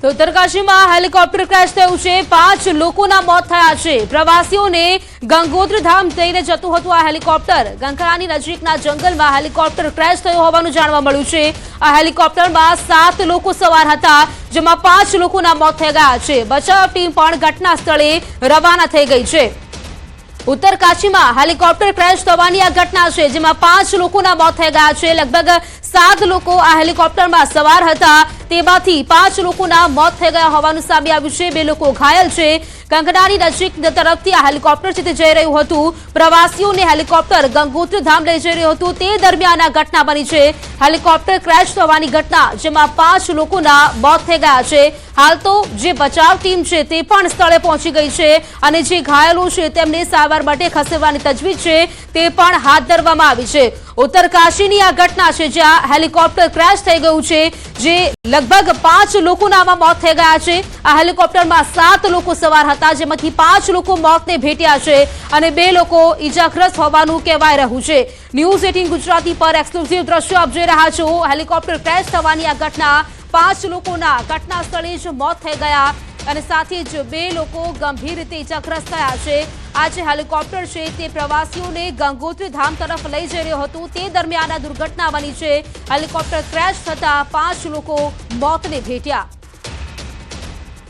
તો ઉત્તરકાશીમાં helicopter crash થયું છે। 5 લોકોના મોત થયા છે। પ્રવાસીઓને ગંગોત્રી ધામ જઈને જતું હતું આ હેલિકોપ્ટર। ગંગરાની નજીકના જંગલમાં હેલિકોપ્ટર ક્રેશ થયું હોવાનું જાણવા મળ્યું છે। આ હેલિકોપ્ટરમાં 7 લોકો સવાર હતા, જેમાં 5 લોકોના મોત થઈ ગયા છે। બચાવ ટીમ પણ ઘટના સ્થળે રવાના થઈ ગઈ છે। ઉત્તરકાશીમાં હેલિકોપ્ટર ક્રેશ થવાની આ ઘટના છે, જેમાં 5 લોકોના મોત થઈ ગયા છે। લગભગ 7 લોકો આ હેલિકોપ્ટરમાં સવાર હતા, તેમાંથી 5 લોકોના મોત થઈ ગયા હોવાનું સામે આવ્યું છે। 2 લોકો ઘાયલ છે। કંકડાની નજીક તરફથી આ હેલિકોપ્ટર છે તે જઈ રહ્યું હતું। પ્રવાસીઓને હેલિકોપ્ટર ગંગોત્રી ધામ લઈ જઈ રહ્યું હતું, તે દરમિયાન આ ઘટના બની છે। હેલિકોપ્ટર ક્રેશ થવાની ઘટના, જેમાં 5 લોકોના મોત થઈ ગયા છે। હાલ તો જે બચાવ ટીમ છે તે પણ સ્થળે પહોંચી ગઈ છે અને જે ઘાયલો છે તેમને સારવાર માટે ખસેડવાની તજવીજ છે તે પણ હાથ ધરવામાં આવી છે। ઉત્તરકાશીની આ ઘટના છે જ્યાં હેલિકોપ્ટર ક્રેશ થઈ ગયું છે, જે લગભગ 5 લોકોના મોત થઈ ગયા છે। આ હેલિકોપ્ટરમાં 7 લોકો સવાર હતા, જેમાંથી 5 લોકો મોતને ભેટ્યા છે અને 2 લોકો ઈજાગ્રસ્ત હોવાનું કહેવાય રહ્યું છે। ન્યૂઝ 18 ગુજરાતી પર એક્સક્લુઝિવ દ્રશ્યો આપ જોઈ રહ્યા છો। હેલિકોપ્ટર ક્રેશ થવાની આ ઘટના, 5 લોકોના ઘટના સ્થળે જ મોત થઈ ગયા અને સાથે જ 2 લોકો ગંભીર રીતે ઈજાગ્રસ્ત થયા છે। આ જે હેલિકોપ્ટર છે તે પ્રવાસીઓને ગંગોત્રી ધામ તરફ લઈ જઈ રહ્યું હતું, તે દરમિયાન આ દુર્ઘટના બની છે। હેલિકોપ્ટર ક્રેશ થતા 5 લોકો મોતને ભેટ્યા।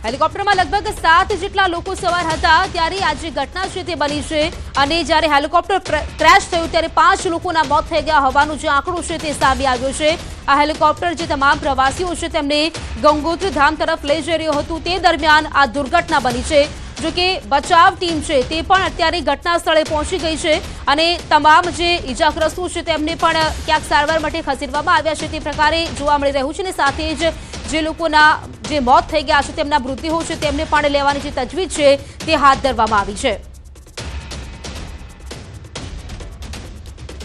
હેલિકોપ્ટરમાં લગભગ 7 જેટલા લોકો સવાર હતા, ત્યારે આ જે ઘટના છે તે બની છે અને જ્યારે હેલિકોપ્ટર ક્રેશ થયું ત્યારે 5 લોકોના મોત થઈ ગયા હોવાનું જે આંકડો છે તે સામે આવ્યો છે। આ હેલિકોપ્ટર જે તમામ પ્રવાસીઓ છે તેમને ગંગોત્રી ધામ તરફ લઈ જઈ રહ્યું હતું, તે દરમિયાન આ દુર્ઘટના બની છે। જો કે બચાવ ટીમ છે તે પણ અત્યારે ઘટના સ્થળે પહોંચી ગઈ છે અને તમામ જે ઈજાગ્રસ્તો છે તેમને પણ ક્યાંક સારવાર માટે ખસેડવામાં આવ્યા છે, તે પ્રકારે જોવા મળી રહ્યું છે। અને સાથે જ જે લોકોના જે મોત થઈ ગયા છે તેમના મૃત્યુઓ છે તેમને પણ લેવાની જે તજવીજ છે તે હાથ ધરવામાં આવી છે।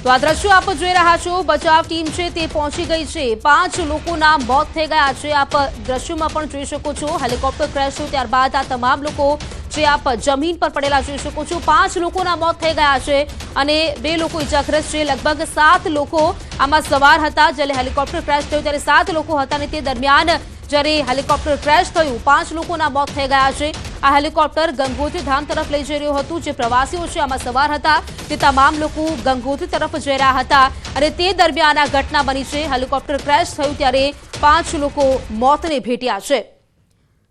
તો આ દ્રશ્યો આપ જોઈ રહ્યા છો, બચાવ ટીમ છે તે પહોંચી ગઈ છે। 5 લોકોના મોત થઈ ગયા છે। આપ દ્રશ્યોમાં પણ જોઈ શકો છો, હેલિકોપ્ટર ક્રેશ થયું ત્યારબાદ આ તમામ લોકો જે આપ જમીન પર પડેલા જોઈ શકો છો। 5 લોકોના મોત થઈ ગયા છે અને 2 લોકો ઈજાગ્રસ્ત છે। લગભગ 7 લોકો આમાં સવાર હતા। જ્યારે હેલિકોપ્ટર ક્રેશ થયું ત્યારે 7 લોકો હતા અને તે દરમિયાન જ્યારે હેલિકોપ્ટર ક્રેશ થયું 5 લોકોના મોત થઈ ગયા છે। આ હેલિકોપ્ટર ગંગોત્રી ધામ તરફ લઈ જઈ રહ્યું હતું। જે પ્રવાસીઓ છે આમાં સવાર હતા તે તમામ લોકો ગંગોત્રી તરફ જઈ રહ્યા હતા અને તે દરમિયાન આ ઘટના બની છે। હેલિકોપ્ટર ક્રેશ થયું ત્યારે 5 લોકો મોતને ભેટ્યા છે।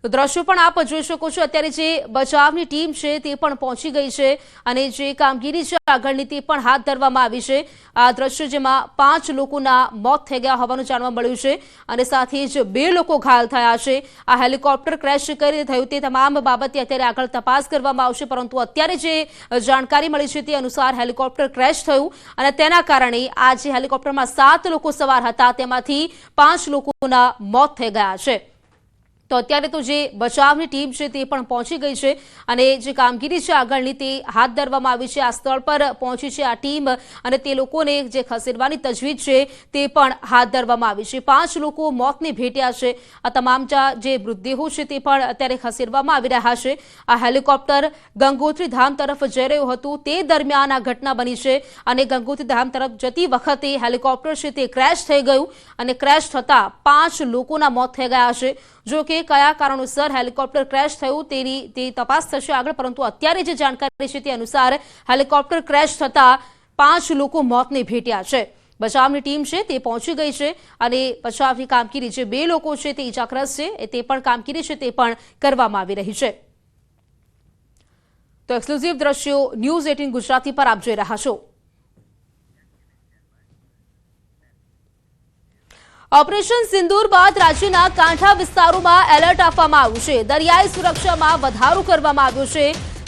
તો દ્રશ્યો પણ આપ જોઈ શકો છો, અત્યારે જે બચાવની ટીમ છે તે પણ પહોંચી ગઈ છે અને જે કામગીરી છે આગળની તે પણ હાથ ધરવામાં આવી છે। આ દ્રશ્ય જેમાં 5 લોકોના મોત થઈ ગયા હોવાનું જાણવા મળ્યું છે અને સાથે જ 2 લોકો ઘાયલ થયા છે। આ હેલિકોપ્ટર ક્રેશ કઈ રીતે થયું તે તમામ બાબતે અત્યારે આગળ તપાસ કરવામાં આવશે, પરંતુ અત્યારે જે જાણકારી મળી છે તે અનુસાર હેલિકોપ્ટર ક્રેશ થયું અને તેના કારણે આ જે હેલિકોપ્ટરમાં 7 લોકો સવાર હતા તેમાંથી 5 લોકોના મોત થઈ ગયા છે। તો અત્યારે તો જે બચાવની ટીમ છે તે પણ પહોંચી ગઈ છે અને જે કામગીરી છે આગળની તે હાથ ધરવામાં આવી છે। આ સ્થળ પર પહોંચી છે આ ટીમ અને તે લોકોને જે ખસેડવાની તજવીજ છે તે પણ હાથ ધરવામાં આવી છે। 5 લોકો મોતને ભેટ્યા છે। આ તમામ જે મૃતદેહો છે તે પણ અત્યારે ખસેડવામાં આવી રહ્યા છે। આ હેલિકોપ્ટર ગંગોત્રી ધામ તરફ જઈ રહ્યું હતું, તે દરમિયાન આ ઘટના બની છે અને ગંગોત્રી ધામ તરફ જતી વખતે હેલિકોપ્ટર છે તે ક્રેશ થઈ ગયું અને ક્રેશ થતા 5 લોકોના મોત થઈ ગયા છે। જો કે કયા કારણોસર હેલિકોપ્ટર ક્રેશ થયું તે તપાસ થશે આગળ, પરંતુ અત્યારે જે જાણકારી છે તે અનુસાર હેલિકોપ્ટર ક્રેશ થતા 5 લોકો મોતને ભેટ્યા છે। બચાવની ટીમ છે તે પહોંચી ગઈ છે અને બચાવની કામગીરી જે 2 લોકો છે તે ઈજાગ્રસ્ત છે તે પણ કામગીરી છે તે પણ કરવામાં આવી રહી છે। તો એક્સક્લુઝિવ દ્રશ્યો ન્યૂઝ 18 ગુજરાતી પર આપ જોઈ રહ્યા છો। ઓપરેશન સિંદૂર બાદ રાજ્યના કાંઠા વિસ્તારોમાં એલર્ટ આપવામાં આવ્યું છે। દરિયાઈ સુરક્ષામાં વધારો કરવામાં આવ્યો છે।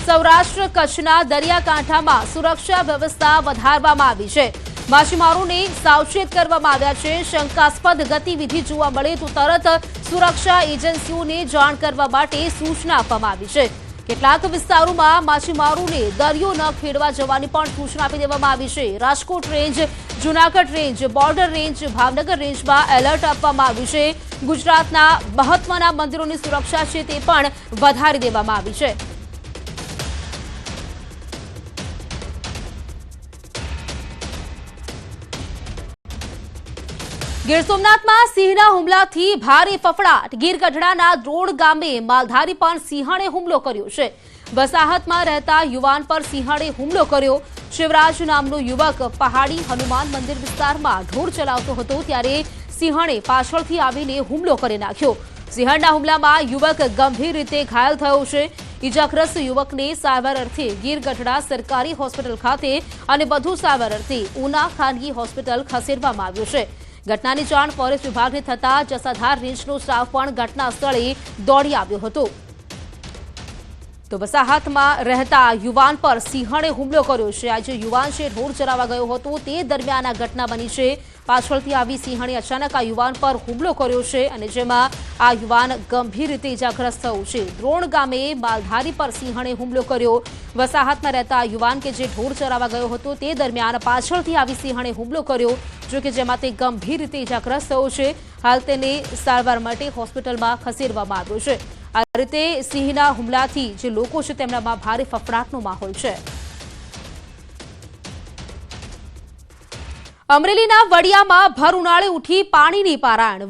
સૌરાષ્ટ્ર કચ્છના દરિયાકાંઠામાં સુરક્ષા વ્યવસ્થા વધારવામાં આવી છે। માછીમારોને સાવચેત કરવામાં આવ્યા છે। શંકાસ્પદ ગતિવિધિ જોવા મળે તો તરત સુરક્ષા એજન્સીઓને જાણ કરવા માટે સૂચના આપવામાં આવી છે। કેટલાક વિસ્તારોમાં માછીમારોને દરિયો ન ખેડવા જવાની પણ સૂચના આપી દેવામાં આવી છે। Rajkot range, Junagadh range, border range, Bhavnagar રેન્જમાં એલર્ટ આપવામાં આવ્યું છે। ગુજરાતના મહત્વના મંદિરોની સુરક્ષા છે તે પણ વધારી દેવામાં આવી છે। ગીર સોમનાથમાં સિંહના હુમલાથી ભારે ફફડાટ. ગીર ગઢડાના દ્રોણ ગામે માલધારી પર સિંહણે હુમલો કર્યો છે. વસાહતમાં રહેતા યુવાન પર સિંહણે હુમલો કર્યો. શિવરાજ નામનો યુવક પહાડી હનુમાન મંદિર વિસ્તારમાં ઢોર ચલાવતો હતો ત્યારે સિંહણે પાછળથી આવીને હુમલો કરી નાખ્યો. સિંહણના હુમલામાં યુવક ગંભીર રીતે ઘાયલ થયો છે. ઇજાગ્રસ્ત યુવકને સારવાર અર્થે ગીર ગઢડા સરકારી હોસ્પિટલ ખાતે અને વધુ સારવાર અર્થે ઉના ખાનગી હોસ્પિટલ ખસેડવામાં આવ્યો છે. ઘટનાની જાણ ફોરેસ્ટ વિભાગને થતા જસાધાર રેન્જનો સ્ટાફ પણ ઘટના સ્થળે દોડી આવ્યો હતો. તો વસાહતમાં રહેતા યુવાન પર સિંહણે હુમલો કર્યો છે. આજે યુવાન છે ઢોર ચરાવવા ગયો હતો તે દરમિયાન આ ઘટના બની છે. પાછળથી આવી સિંહણે અચાનક આ યુવાન પર હુમલો કર્યો છે અને જેમાં આ યુવાન ગંભીર રીતે ઇજાગ્રસ્ત થયો છે. દ્રોણ ગામે માલધારી પર સિંહણે હુમલો કર્યો. વસાહતમાં રહેતા યુવાન કે જે ઢોર ચરાવવા ગયો હતો તે દરમિયાન પાછળથી આવી સિંહણે હુમલો કર્યો જો કે જેમાં તે ગંભીર રીતે ઇજાગ્રસ્ત થયો છે. હાલ તેને સારવાર માટે હોસ્પિટલમાં ખસેડવામાં આવ્યો છે. આ રીતે સિંહના હુમલાથી જે લોકો છે તેમનામાં ભારે ફફડાટનો માહોલ છે. અમરેલીના વડિયામાં ભર ઉનાળે ઉઠી પાણીની પારાયણ.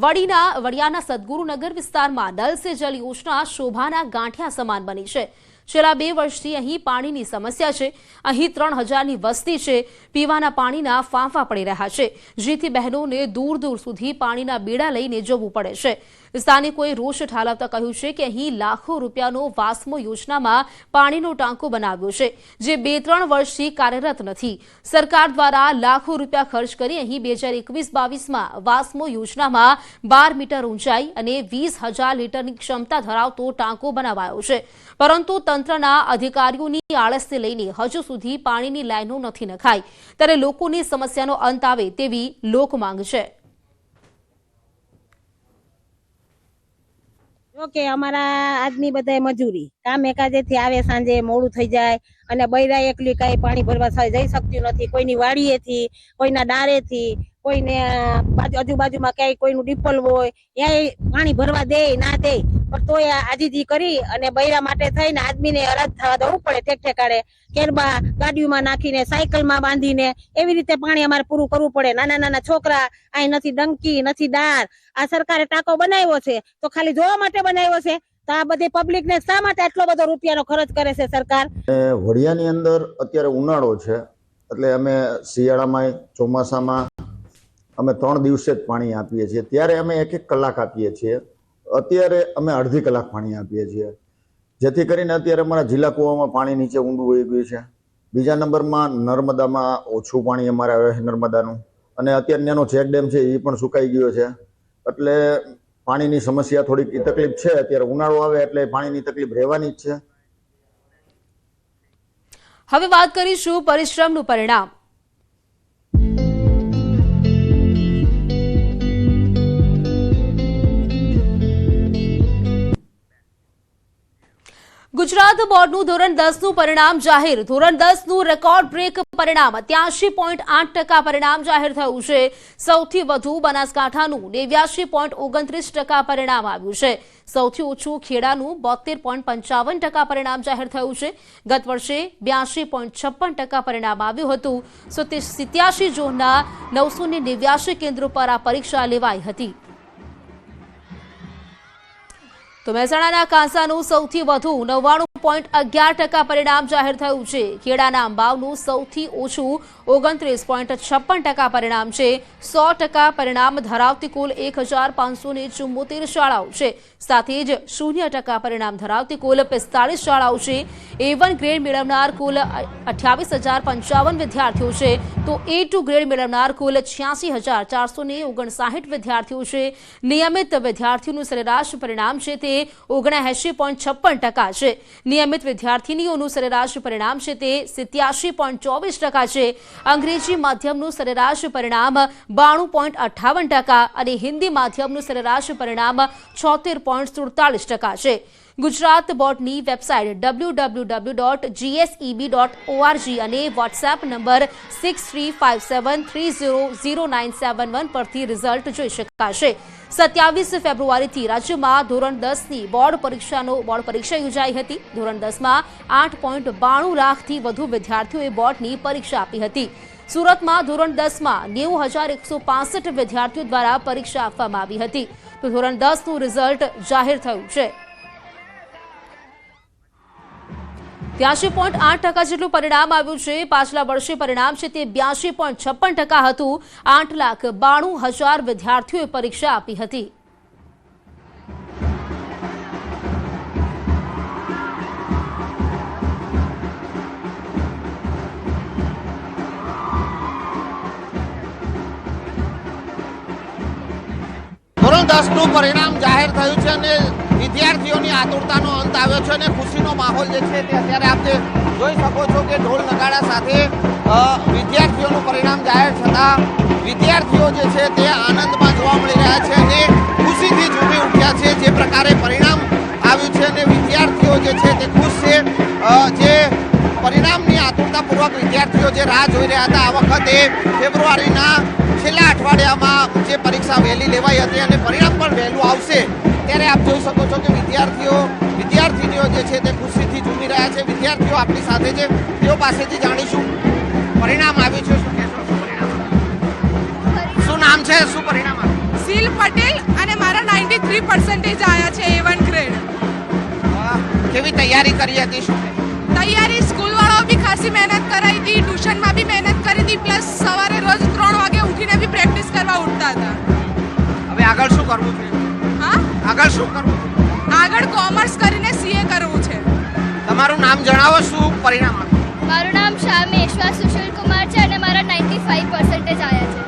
વડિયાના સદગુરુનગર વિસ્તારમાં નલ સે જલ યોજના શોભાના ગાંઠિયા સમાન બની છે. છેલ્લા 2 વર્ષથી અહીં પાણીની સમસ્યા છે. અહીં 3000ની વસ્તી છે. પીવાના પાણીના ફાંફા પડી રહ્યા છે જેથી બહેનોને દૂર દૂર સુધી પાણીના બેડા લઈને જવું પડે છે. સ્થાનિકોએ રોષ ઠાલવતા કહ્યું છે કે અહીં લાખો રૂપિયાનો વાસ્મો યોજનામાં પાણીનો ટાંકો બનાવ્યો છે જે 2-3 વર્ષથી કાર્યરત નથી. સરકાર દ્વારા લાખો રૂપિયા ખર્ચ કરી અહીં 2021-22માં વાસ્મો યોજનામાં 12 મીટર ઊંચાઈ અને 20,000 લીટરની ક્ષમતા ધરાવતો ટાંકો બનાવાયો છે. પરંતુ તંત્રના અધિકારીઓની આળસને લઈને હજુ સુધી પાણીની લાઈનો નથી નખાઈ ત્યારે લોકોની સમસ્યાનો અંત આવે તેવી લોક માંગ છે. કે અમારા આદમી બધા મજૂરી કામ એકાજેથી આવે, સાંજે મોડું થઈ જાય અને બૈરા એકલી કઈ પાણી ભરવા જઈ શકતી નથી. કોઈની વાડીએથી, કોઈના ડારેથી, કોઈને આજુબાજુમાં ક્યાંય કોઈનું ડીપલ હોય ક્યાંય પાણી ભરવા દે ના દે પણ તોય આજીજી કરી અને બૈરા માટે થઈને આદમીને અરજ થવા દેવું પડે. ઠેકઠેકાડે કેરબા ગાડીઓમાં નાખીને, સાયકલમાં બાંધીને એવી રીતે પાણી અમારે પૂરું કરવું પડે. નાના નાના છોકરા, અહીં નથી ડંકી, નથી દાર. આ સરકારે ટાંકો બનાવ્યો છે તો ખાલી જોવા માટે બનાવ્યો છે તો આ બધી પબ્લિક ને શા માટે આટલો બધો રૂપિયાનો ખર્ચ કરે છે સરકાર? વડિયાની અંદર અત્યારે ઉનાળો છે એટલે અમે શિયાળામાં, ચોમાસામાં અમે 3 દિવસે જ પાણી આપીએ છીએ. ત્યારે અમે 1-1 કલાક આપીએ છીએ. અત્યારે અમે અડધી કલાક પાણી આપીએ છીએ જેથી કરીને અત્યારે અમારા જિલ્લા કૂવામાં પાણી નીચે ઊંડું વહી ગયું છે. બીજા નંબરમાં નર્મદામાં ઓછું પાણી અમારે આવે છે નર્મદાનું, અને અત્યારે એનો ચેક ડેમ છે એ પણ સુકાઈ ગયો છે. એટલે પાણીની સમસ્યા થોડીક તકલીફ છે. અત્યારે ઉનાળો આવે એટલે પાણીની તકલીફ રહેવાની જ છે. હવે વાત કરીશું પરિશ્રમનું પરિણામ. ગુજરાત બોર્ડનું ધોરણ 10નું પરિણામ જાહેર. ધોરણ 10નું રેકોર્ડ બ્રેક પરિણામ 83.8% પરિણામ જાહેર થયું છે. સૌથી વધુ બનાસકાંઠાનું 89.29% પરિણામ આવ્યું છે. સૌથી ઓછું ખેડાનું 72.55% પરિણામ જાહેર થયું છે. ગત વર્ષે 82.56% પરિણામ આવ્યું હતું. 87 ઝોનના 989 કેન્દ્રો પર આ પરીક્ષા લેવાઈ હતી. તો મહેસાણાના કાંસાનું સૌથી વધુ 99.11% પરિણામ જાહેર થયું છે. ખેડાના અંબાવનું સૌથી ઓછું 29.56% પરિણામ છે. 100% પરિણામ ધરાવતી કુલ 1574 શાળાઓ છે. સાથે જ 0% પરિણામ ધરાવતી કુલ 45 શાળાઓ છે. A1 ગ્રેડ મેળવનાર કુલ 28,055 વિદ્યાર્થીઓ છે તો A2 ગ્રેડ મેળવનાર કુલ 86,459 વિદ્યાર્થીઓ છે. નિયમિત વિદ્યાર્થીઓનું સરેરાશ પરિણામ છે તે 79.56% છે. નિયમિત વિદ્યાર્થીનીઓનું સરેરાશ પરિણામ છે તે 87.24% છે. અંગ્રેજી માધ્યમનું સરેરાશ પરિણામ 92.58% અને હિન્દી માધ્યમનું સરેરાશ પરિણામ 76.47% છે. ગુજરાત બોર્ડની વેબસાઇટ www.gseb.org અને વોટ્સએપ નંબર 6357300971 પરથી રિઝલ્ટ જોઈ શકાશે. 27 ફેબ્રુઆરીથી રાજ્યમાં ધોરણ 10ની બોર્ડ પરીક્ષા યોજાઈ હતી. ધોરણ 10માં 8.92 લાખથી વધુ વિદ્યાર્થીઓએ બોર્ડની પરીક્ષા આપી હતી. સુરતમાં ધોરણ 10માં 90,165 વિદ્યાર્થીઓ દ્વારા પરીક્ષા આપવામાં આવી હતી, તો ધોરણ 10નું રિઝલ્ટ જાહેર થયું છે. 83.8% જેટલું પરિણામ આવ્યું છે. પાછલા વર્ષે પરિણામ છે તે 82.56% હતું. 8,92,000 વિદ્યાર્થીઓએ પરીક્ષા આપી હતી. ધોરણ 10નું પરિણામ જાહેર થયું છે અને વિદ્યાર્થીઓની આતુરતાનો અંત આવ્યો છે અને ખુશીનો માહોલ જે છે તે અત્યારે આપ જે જોઈ શકો છો કે ઢોલ નગાડા સાથે વિદ્યાર્થીઓનું પરિણામ જાહેર થતાં વિદ્યાર્થીઓ જે છે તે આનંદમાં જોવા મળી રહ્યા છે અને ખુશીથી ઝૂમી ઉઠ્યા છે. જે પ્રકારે પરિણામ આવ્યું છે અને વિદ્યાર્થીઓ જે છે તે ખુશ છે. જે પરિણામની આતુરતાપૂર્વક વિદ્યાર્થીઓ જે રાહ જોઈ રહ્યા હતા, આ વખતે ફેબ્રુઆરીના છેલ્લા અઠવાડિયામાં જે પરીક્ષા વહેલી લેવાઈ હતી અને પરિણામ પણ વહેલું આવશે, ત્યારે આપ જોઈ શકો છો કે વિદ્યાર્થીનીઓ જે છે તે ખુશીથી ઝૂમી રહ્યા છે. વિદ્યાર્થીઓ આપણી સાથે છે, તેઓ પાસેથી જાણીશું પરિણામ આવ્યું છે. શું કહેશો? શું નામ છે? શું પરિણામ આવ્યું? સીલ પટેલ અને મારા 93% આવ્યા છે A1 ગ્રેડ. કેવી તૈયારી કરી હતી? શું તૈયારી સ્કૂલ વાળાઓ બી ખાસી મહેનત કરાઈ હતી, ટ્યુશનમાં બી મહેનત કરી હતી, પ્લસ સવારે રોજ 3 વાગે ઉઠીને બી પ્રેક્ટિસ કરવા ઉઠતા હતા. હવે આગળ શું કરવું છે? હા, આગળ શું કરવું? આગળ કોમર્સ કરીને CA કરવું છે. તમારું નામ જણાવો. શું પરિણામ આવ્યું? મારું નામ શામેશ્વર સુશીલ કુમાર છે અને મારા 95% આવ્યા છે.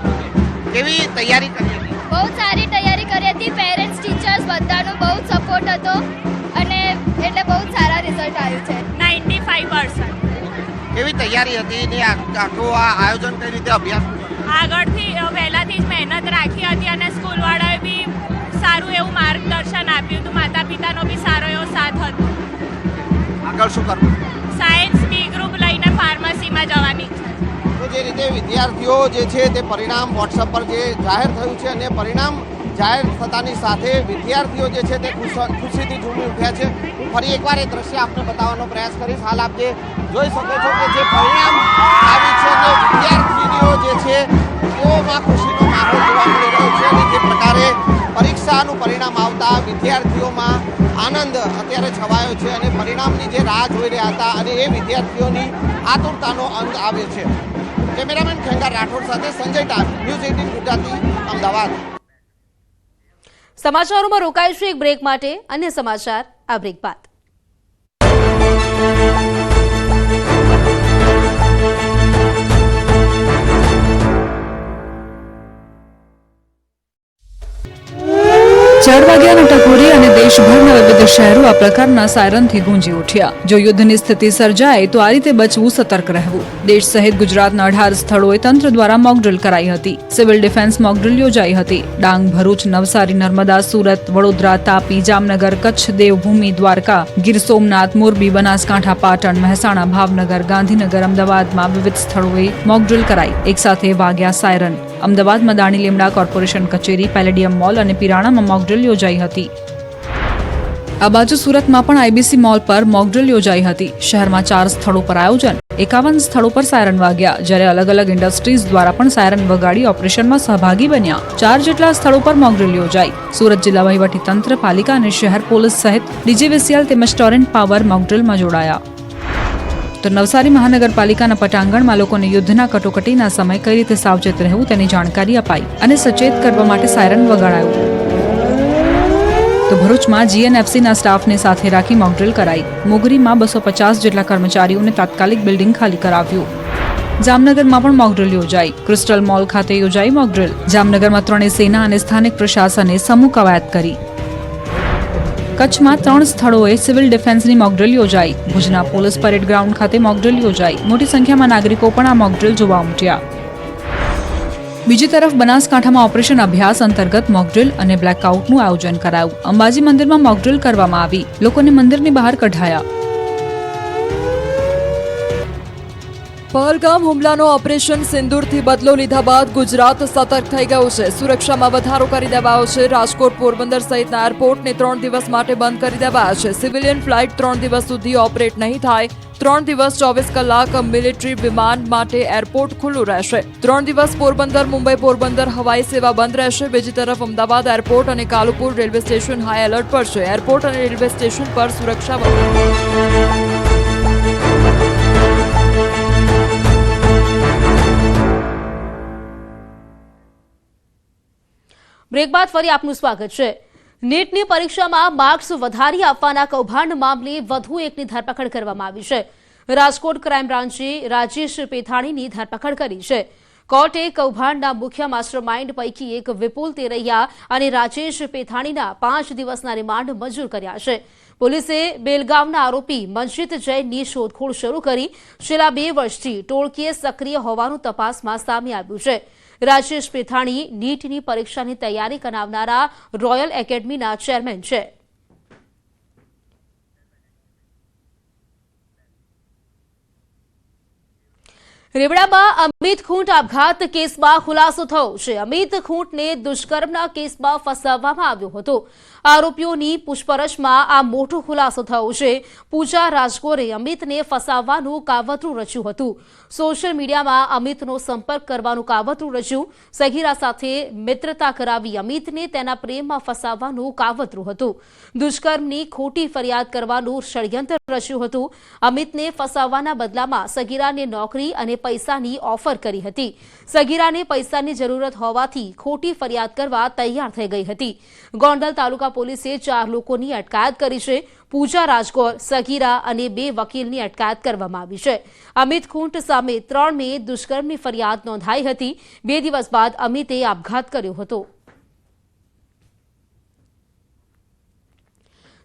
કેવી તૈયારી કરી હતી? બહુ સારી તૈયારી કરી હતી. પેરેન્ટ્સ, ટીચર્સ બધાનો બહુ સપોર્ટ હતો અને એટલે બહુ સારા રિઝલ્ટ આવ્યું છે. 95%. કેવી તૈયારી હતી ને આખું આ આયોજન કઈ રીતે અભ્યાસ? આગળથી વહેલાથી જ મહેનત રાખી હતી અને સ્કૂલવાળાએ બી સારું એવું માર્ગદર્શન આપ્યું હતું. માતા પિતાનો બી સારો એવો સાથ હતો. આગળ શું કરવું? સાયન્સ બી ગ્રુપ લઈને ફાર્મસીમાં જવાની ઈચ્છા છે. તો જે રીતે વિદ્યાર્થીઓ જે છે તે પરિણામ વોટ્સઅપ પર જે જાહેર થયું છે અને પરિણામ જાહેર થતાની સાથે વિદ્યાર્થીઓ જે છે તે ખુશીથી ઝૂમી ઉઠ્યા છે. હું ફરી એકવાર એ દ્રશ્ય આપને બતાવવાનો પ્રયાસ કરીશ. હાલ આપ જે જોઈ શકો છો કે જે પરિણામ આવ્યું છે અને વિદ્યાર્થીનીઓ જે છે તેઓમાં ખુશીનો માહોલ જોવા મળી રહ્યો છે અને જે પ્રકારે પરીક્ષાનું પરિણામ આવતા વિદ્યાર્થીઓમાં આનંદ અત્યારે છવાયો છે અને પરિણામની જે રાહ જોઈ રહ્યા હતા અને એ વિદ્યાર્થીઓની આતુરતાનો અંત આવ્યો છે. કેમેરામેન ખેંગાર રાઠોડ સાથે સંજય ટાર, ન્યૂઝ 18 ગુજરાતી, અમદાવાદ. સમાચારોમાં રોકાઈશું એક બ્રેક માટે. અન્ય સમાચાર આ બ્રેક બાદ. ચાર વાગ્યાના ટકોરે અને દેશભરના વિવિધ શહેરો આ પ્રકારના સાયરનથી ગુંજી ઉઠ્યા. જો યુદ્ધની સ્થિતિ સર્જાય તો આ રીતે બચવું, સતર્ક રહેવું. દેશ સહિત ગુજરાતના 18 સ્થળોએ તંત્ર દ્વારા મોકડ્રીલ કરાઈ હતી. સિવિલ ડિફેન્સ મોકડ્રીલ યોજાઈ હતી. ડાંગ, ભરૂચ, નવસારી, નર્મદા, સુરત, વડોદરા, તાપી, જામનગર, કચ્છ, દેવભૂમિ, દ્વારકા, ગીર સોમનાથ, મોરબી, બનાસકાંઠા, પાટણ, મહેસાણા, ભાવનગર, ગાંધીનગર, અમદાવાદમાં વિવિધ સ્થળોએ મોકડ્રીલ કરાઈ. એકસાથે વાગ્યા સાયરન. અમદાવાદમાં દાણી લીમડા કોર્પોરેશન કચેરી, પેલેડિયમ મોલ અને પિરાણામાં મોકડ્રીલ યોજાઈ હતી. આ બાજુ સુરતમાં પણ IBC મોલ પર મોકડ્રીલ યોજાઈ હતી. શહેરમાં 4 સ્થળો પર આયોજન, 51 સ્થળો પર સાયરન વાગ્યા, જ્યારે અલગ અલગ ઇન્ડસ્ટ્રીઝ દ્વારા પણ સાયરન વગાડી ઓપરેશનમાં સહભાગી બન્યા. 4 જેટલા સ્થળો પર મોકડ્રીલ યોજાઈ. સુરત જિલ્લા વહીવટીતંત્ર, પાલિકા અને શહેર પોલીસ સહિત DGVCL તેમજ ટોરેન્ટ પાવર મોકડ્રીલમાં જોડાયા. તો નવસારી મહાનગરપાલિકાના પટાંગણમાં લોકોને યુદ્ધના કટોકટીના સમય કઈ રીતે સાવચેત રહેવું તેની જાણકારી અપાઈ અને સચેત કરવા માટે સાયરન વગાડાયું. તો ભરૂચમાં GNFCના સ્ટાફને સાથે રાખી મોકડ્રીલ કરાઈ. મોગરીમાં 250 જેટલા કર્મચારીઓને તાત્કાલિક બિલ્ડિંગ ખાલી કરાવ્યું. જામનગરમાં પણ મોકડ્રીલ યોજાઈ. ક્રિસ્ટલ મોલ ખાતે યોજાઈ મોકડ્રીલ. જામનગરમાં 3 સેના અને સ્થાનિક પ્રશાસને સમૂહ કવાયત કરી. કચ્છમાં 3 સ્થળોએ સિવિલ ડિફેન્સની મોકડ્રીલ યોજાઈ. ભુજના પોલીસ પરેડ ગ્રાઉન્ડ ખાતે મોકડ્રીલ યોજાઈ. મોટી સંખ્યામાં નાગરિકો પણ આ મોકડ્રીલ જોવા ઉમટ્યા. બીજી તરફ બનાસકાંઠામાં ઓપરેશન અભ્યાસ અંતર્ગત મોકડ્રીલ અને બ્લેકઆઉટનું આયોજન કરાયું. અંબાજી મંદિરમાં મોકડ્રીલ કરવામાં આવી. લોકોને મંદિરની બહાર કઢાયા. પહલગામ હુમલાનો ઓપરેશન સિંદૂરથી બદલો લીધા બાદ ગુજરાત સતર્ક થઈ ગયું છે. સુરક્ષામાં વધારો કરી દેવાયો છે. રાજકોટ, પોરબંદર સહિતના એરપોર્ટને 3 દિવસ માટે બંધ કરી દેવાયા છે. સિવિલિયન ફ્લાઇટ 3 દિવસ સુધી ઓપરેટ નહીં થાય. 3 દિવસ 24 કલાક મિલિટરી વિમાન માટે એરપોર્ટ ખુલ્લું રહેશે. 3 દિવસ પોરબંદર, મુંબઈ પોરબંદર હવાઈ સેવા બંધ રહેશે. બીજી તરફ અમદાવાદ એરપોર્ટ અને Kalupur railway station high alert પર છે. એરપોર્ટ અને રેલવે સ્ટેશન પર સુરક્ષા બ્રેક બાદ ફરી આપનું સ્વાગત છે. નીટની પરીક્ષામાં માર્ક્સ વધારી આપવાના કૌભાંડ મામલે વધુ એકની ધરપકડ કરવામાં આવી છે. રાજકોટ ક્રાઇમ બ્રાન્ચે રાજેશ પેથાણીની ધરપકડ કરી છે. કોર્ટે કૌભાંડના મુખ્ય માસ્ટરમાઇન્ડ પૈકી એક વિપુલ તેરૈયા અને રાજેશ પેથાણીના 5 દિવસના રિમાન્ડ મંજૂર કર્યા છે. પોલીસે બેલગામના આરોપી મનજીત જૈનની શોધખોળ શરૂ કરી. છેલ્લા 2 વર્ષથી ટોળકીએ સક્રિય હોવાનું તપાસમાં સામે આવ્યું છે. રાજેશ પેથાણી નીટની પરીક્ષાની તૈયારી કરાવનારા રોયલ એકેડમીના ચેરમેન છે. રેવડામાં અમિત ખૂંટ આપઘાત કેસમાં ખુલાસો થયો છે. અમિત ખૂંટને દુષ્કર્મના કેસમાં ફસાવવામાં આવ્યો હતો. આરોપીઓની પૂછપરછમાં આ મોટો ખુલાસો થયો છે. પૂજા રાજગોરે અમિતને ફસાવવાનું કાવતરું રચ્યું હતું. સોશિયલ મીડિયામાં અમિતનો સંપર્ક કરવાનું કાવતરું રચ્યું. સગીરા સાથે મિત્રતા કરાવી અમિતને તેના પ્રેમમાં ફસાવવાનું કાવતરું હતું. દુષ્કર્મની ખોટી ફરિયાદ કરવાનું ષડયંત્ર રચ્યું હતું. અમિતને ફસાવવાના બદલામાં સગીરાને નોકરી અને પૈસાની ઓફર કરી હતી. સગીરાને પૈસાની જરૂરત હોવાથી ખોટી ફરિયાદ કરવા તૈયાર થઈ ગઈ હતી. ગોંડલ તાલુકા પોલીસે 4 લોકોની અટકાયત કરી છે. પૂજા રાજગોર, સગીરા અને 2 વકીલની અટકાયત કરવામાં આવી છે. અમિત ખૂંટ સામે 3 મે દુષ્કર્મની ફરિયાદ નોંધાઈ હતી. 2 દિવસ બાદ અમિતે આપઘાત કર્યો હતો.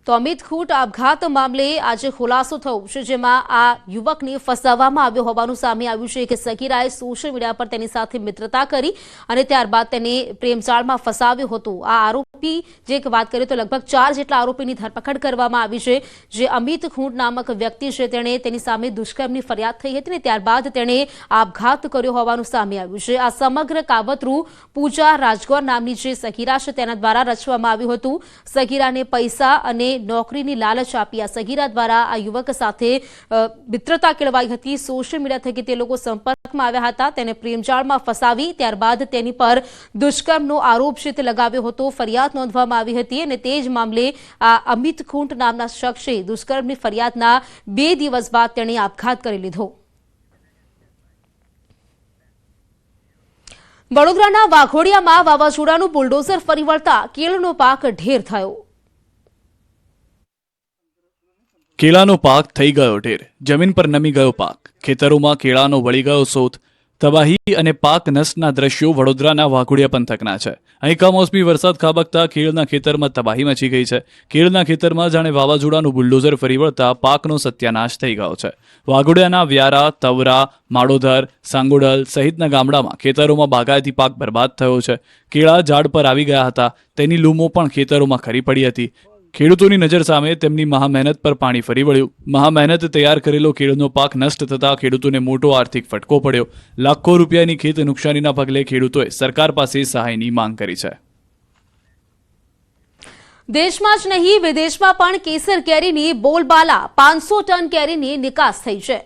તો અમિત ખૂંટ આપઘાત મામલે આજે ખુલાસો થયો છે, જેમાં આ યુવકને ફસાવવામાં આવ્યો હોવાનું સામે આવ્યું છે કે સગીરાએ સોશિયલ મીડિયા પર તેની સાથે મિત્રતા કરી અને ત્યારબાદ તેને પ્રેમજાળમાં ફસાવ્યો હતો. આ આરોપી જે વાત કરીએ તો લગભગ 4 જેટલા આરોપીની ધરપકડ કરવામાં આવી છે. જે અમિત ખૂંટ નામક વ્યક્તિ છે તેણે તેની સામે દુષ્કર્મની ફરિયાદ થઈ હતી અને ત્યારબાદ તેણે આપઘાત કર્યો હોવાનું સામે આવ્યું છે. આ સમગ્ર કાવતરું પૂજા રાજગોર નામની જે સગીરા છે તેના દ્વારા રચવામાં આવ્યું હતું. સગીરાને પૈસા અને નોકરીની લાલચ આપી આ સગીરા દ્વારા આ યુવક સાથે મિત્રતા કેળવાઈ હતી. સોશિયલ મીડિયા થકી તે લોકો સંપર્કમાં આવ્યા હતા. તેને પ્રેમજાળમાં ફસાવી ત્યારબાદ તેની પર દુષ્કર્મનો આરોપ છે તે લગાવ્યો હતો. ફરિયાદ નોંધવામાં આવી હતી અને તે જ મામલે આ અમિત ખૂંટ નામના શખ્સે દુષ્કર્મની ફરિયાદના 2 દિવસ બાદ તેણે આપઘાત કરી લીધો. વડોદરાના વાઘોડિયામાં વાવાઝોડાનું બુલડોઝર ફરી વળતા કેળનો પાક ઢેર થયો. કેળાનો પાક થઈ ગયો ઢેર. જમીન પર નમી ગયો પાક. ખેતરોમાં કેળાનો વળી ગયો સોથ. તબાહી અને પાક નષ્ટના દ્રશ્યો વડોદરાના વાઘોડિયા પંથકના છે. અહીં કમોસમી વરસાદ ખાબકતા કેળના ખેતરમાં તબાહી મચી ગઈ છે. કેળના ખેતરમાં જાણે વાવાઝોડાનું બુલડોઝર ફરી વળતા પાકનો સત્યાનાશ થઈ ગયો છે. વાઘોડિયાના વ્યારા, તવરા, માળોધર, સાંગોડલ સહિતના ગામડામાં ખેતરોમાં બાગાયતી પાક બરબાદ થયો છે. કેળા ઝાડ પર આવી ગયા હતા. તેની લૂમો પણ ખેતરોમાં ખરી પડી હતી. ખેડૂતોની નજર સામે તેમની મહામહેનત પર પાણી ફરી વળ્યું. મહામહેનત તૈયાર કરેલો કેળનો પાક નષ્ટ થતા ખેડૂતોને મોટો આર્થિક ફટકો પડ્યો. લાખો રૂપિયાની ખેત નુકસાનીના પગલે ખેડૂતોએ સરકાર પાસે સહાયની માંગ કરી છે. દેશમાં જ નહીં વિદેશમાં પણ કેસર કેરીની બોલબાલા. 500 ટન કેરીની નિકાસ થઈ છે.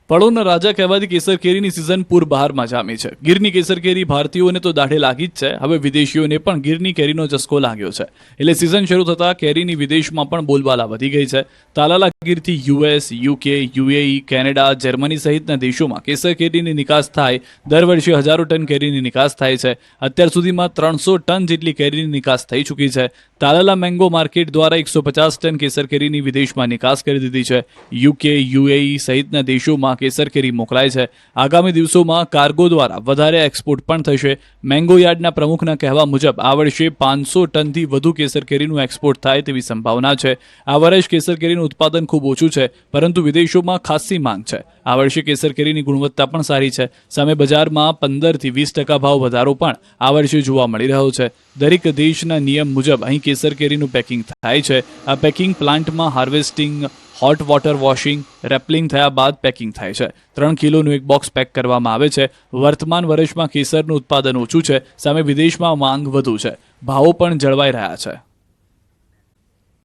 ફળોના રાજા કહેવાતી કેસર કેરીની સિઝન પૂર બહારમાં જામી છે. ગીરની કેસર કેરી ભારતીયોને તો દાઢે લાગી જ છે. હવે વિદેશીઓને પણ ગીરની કેરીનો ચસ્કો લાગ્યો છે. એટલે સિઝન શરૂ થતા કેરીની વિદેશમાં પણ બોલબાલા વધી ગઈ છે. તાલાલા ગીરથી US, UK, UAE, Canada, Germany સહિતના દેશોમાં કેસર કેરીની નિકાસ થાય. દર વર્ષે હજારો ટન કેરીની નિકાસ થાય છે. અત્યાર સુધીમાં 300 ટન જેટલી કેરીની નિકાસ થઈ ચૂકી છે. તાલાલા મેંગો માર્કેટ દ્વારા 150 ટન કેસર કેરીની વિદેશમાં નિકાસ કરી દીધી છે. UK, UAE સહિતના દેશોમાં કેસર કેરી મોકલાય છે. આગામી દિવસોમાં કાર્ગો દ્વારા વધારે એક્સપોર્ટ પણ થશે. મેંગો યાર્ડના પ્રમુખના કહેવા મુજબ આ વર્ષે 500 ટનથી વધુ કેસર કેરીનું એક્સપોર્ટ થાય તેવી સંભાવના છે. આ વર્ષે કેસર કેરીનું ઉત્પાદન ખૂબ ઓછું છે, પરંતુ વિદેશોમાં ખાસી માંગ છે. આ વર્ષે કેસર કેરીની ગુણવત્તા પણ સારી છે. સામે બજારમાં 15 થી 20% ભાવ વધારો પણ આ વર્ષે જોવા મળી રહ્યો છે. દરેક દેશના નિયમ મુજબ અહીં કેસર કેરીનું પેકિંગ થાય છે. આ પેકિંગ પ્લાન્ટમાં હાર્વેસ્ટિંગ, હોટ વોટર વોશિંગ રેપલિંગ થયા બાદ પેકિંગ થાય છે. 3 કિલોનું એક બોક્સ પેક કરવામાં આવે છે. વર્તમાન વર્ષમાં કેસરનું ઉત્પાદન ઓછું છે, સામે વિદેશમાં માંગ વધુ છે. ભાવો પણ જળવાઈ રહ્યા છે.